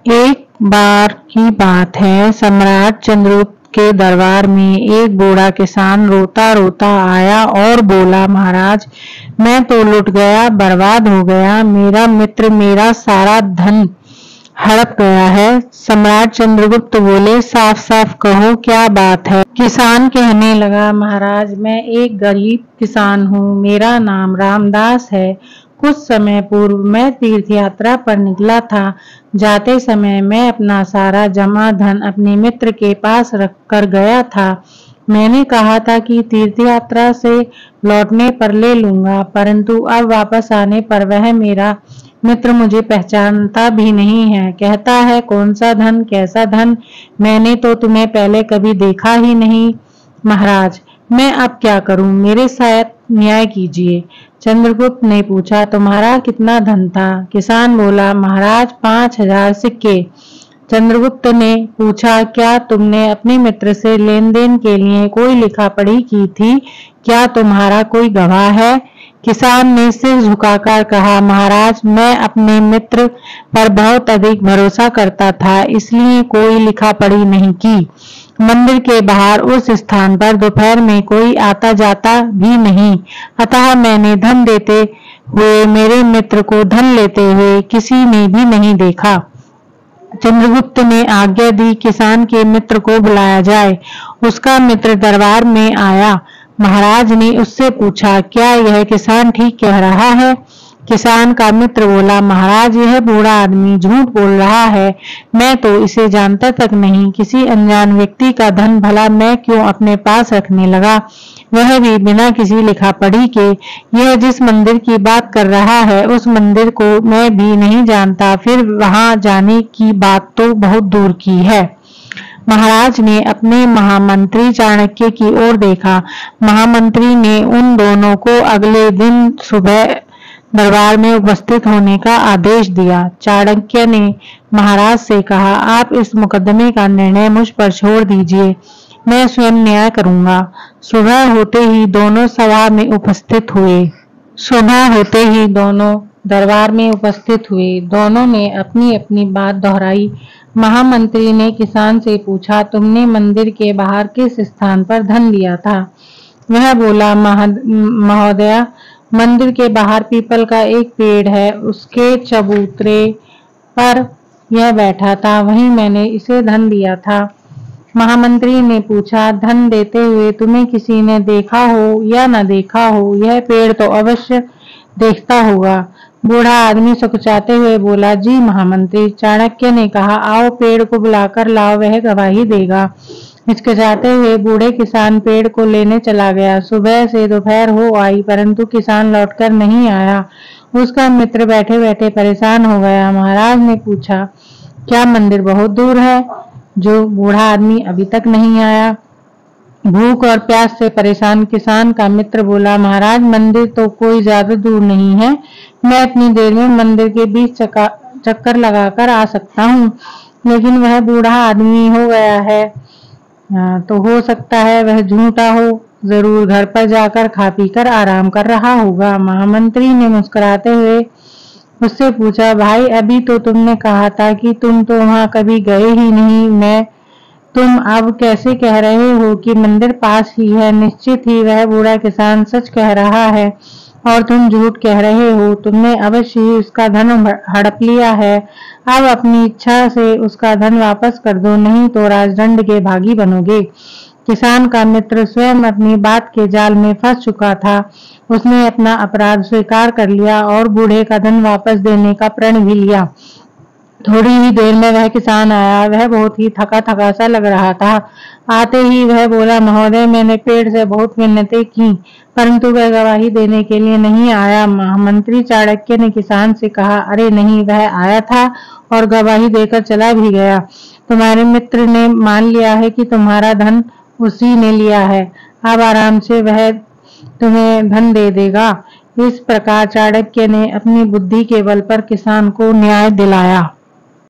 एक बार की बात है, सम्राट चंद्रगुप्त के दरबार में एक बूढ़ा किसान रोता रोता आया और बोला, महाराज, मैं तो लुट गया, बर्बाद हो गया। मेरा मित्र मेरा सारा धन हड़प गया है। सम्राट चंद्रगुप्त बोले, साफ साफ कहो, क्या बात है। किसान कहने लगा, महाराज, मैं एक गरीब किसान हूँ, मेरा नाम रामदास है। कुछ समय पूर्व मैं तीर्थ यात्रा पर निकला था। जाते समय मैं अपना सारा जमा धन अपने मित्र के पास रख कर गया था। मैंने कहा था कि तीर्थ यात्रा से लौटने पर ले लूंगा, परंतु अब वापस आने पर वह मेरा मित्र मुझे पहचानता भी नहीं है। कहता है, कौन सा धन, कैसा धन, मैंने तो तुम्हें पहले कभी देखा ही नहीं। महाराज, मैं अब क्या करूं, मेरे साथ न्याय कीजिए। चंद्रगुप्त ने पूछा, तुम्हारा कितना धन था? किसान बोला, महाराज, 5,000 सिक्के। चंद्रगुप्त ने पूछा, क्या तुमने अपने मित्र से लेन देन के लिए कोई लिखा पढ़ी की थी? क्या तुम्हारा कोई गवाह है? किसान ने सिर झुकाकर कहा, महाराज, मैं अपने मित्र पर बहुत अधिक भरोसा करता था, इसलिए कोई लिखा पढ़ी नहीं की। मंदिर के बाहर उस स्थान पर दोपहर में कोई आता जाता भी नहीं, अतः मैंने धन देते हुए मेरे मित्र को धन लेते हुए किसी ने भी नहीं देखा। चंद्रगुप्त ने आज्ञा दी, किसान के मित्र को बुलाया जाए। उसका मित्र दरबार में आया। महाराज ने उससे पूछा, क्या यह किसान ठीक कह रहा है? किसान का मित्र बोला, महाराज, यह बूढ़ा आदमी झूठ बोल रहा है। मैं तो इसे जानता तक नहीं। किसी अनजान व्यक्ति का धन भला मैं क्यों अपने पास रखने लगा, वह भी बिना किसी लिखा पढ़ी के। यह जिस मंदिर की बात कर रहा है उस मंदिर को मैं भी नहीं जानता, फिर वहां जाने की बात तो बहुत दूर की है। महाराज ने अपने महामंत्री चाणक्य की ओर देखा। महामंत्री ने उन दोनों को अगले दिन सुबह दरबार में उपस्थित होने का आदेश दिया। चाणक्य ने महाराज से कहा, आप इस मुकदमे का निर्णय मुझ पर छोड़ दीजिए, मैं स्वयं न्याय करूंगा। सुबह होते ही दोनों सभा में उपस्थित हुए। सुबह होते ही दोनों दरबार में उपस्थित हुए। दोनों ने अपनी अपनी बात दोहराई। महामंत्री ने किसान से पूछा, तुमने मंदिर के बाहर किस स्थान पर धन दिया था? वह बोला, महोदया, मंदिर के बाहर पीपल का एक पेड़ है, उसके चबूतरे पर यह बैठा था, वहीं मैंने इसे धन दिया था। महामंत्री ने पूछा, धन देते हुए तुम्हें किसी ने देखा हो या न देखा हो? यह पेड़ तो अवश्य देखता होगा। बूढ़ा आदमी सकुचाते हुए बोला, जी महामंत्री। चाणक्य ने कहा, आओ पेड़ को बुलाकर लाओ, वह गवाही देगा। हिचकिचाते हुए बूढ़े किसान पेड़ को लेने चला गया। सुबह से दोपहर हो आई, परंतु किसान लौटकर नहीं आया। उसका मित्र बैठे बैठे परेशान हो गया। महाराज ने पूछा, क्या मंदिर बहुत दूर है, जो बूढ़ा आदमी अभी तक नहीं आया? भूख और प्यास से परेशान किसान का मित्र बोला, महाराज, मंदिर तो कोई ज्यादा दूर नहीं है, मैं इतनी देर में मंदिर के बीच चक्कर लगाकर आ सकता हूँ, लेकिन वह बूढ़ा आदमी हो गया है, तो हो सकता है वह झूठा हो, जरूर घर पर जाकर खा पीकर आराम कर रहा होगा। महामंत्री ने मुस्कुराते हुए उससे पूछा, भाई, अभी तो तुमने कहा था कि तुम तो वहां कभी गए ही नहीं, तुम अब कैसे कह रहे हो कि मंदिर पास ही है? निश्चित ही वह बूढ़ा किसान सच कह रहा है और तुम झूठ कह रहे हो। तुमने अवश्य ही उसका धन हड़प लिया है। अब अपनी इच्छा से उसका धन वापस कर दो, नहीं तो राजदंड के भागी बनोगे। किसान का मित्र स्वयं अपनी बात के जाल में फंस चुका था। उसने अपना अपराध स्वीकार कर लिया और बूढ़े का धन वापस देने का प्रण भी लिया। थोड़ी ही देर में वह किसान आया। वह बहुत ही थका थका सा लग रहा था। आते ही वह बोला, महोदय, मैंने पेड़ से बहुत मिन्नतें की, परंतु वह गवाही देने के लिए नहीं आया। महामंत्री चाणक्य ने किसान से कहा, अरे नहीं, वह आया था और गवाही देकर चला भी गया। तुम्हारे मित्र ने मान लिया है कि तुम्हारा धन उसी ने लिया है। अब आराम से वह तुम्हें धन दे देगा। इस प्रकार चाणक्य ने अपनी बुद्धि के बल पर किसान को न्याय दिलाया।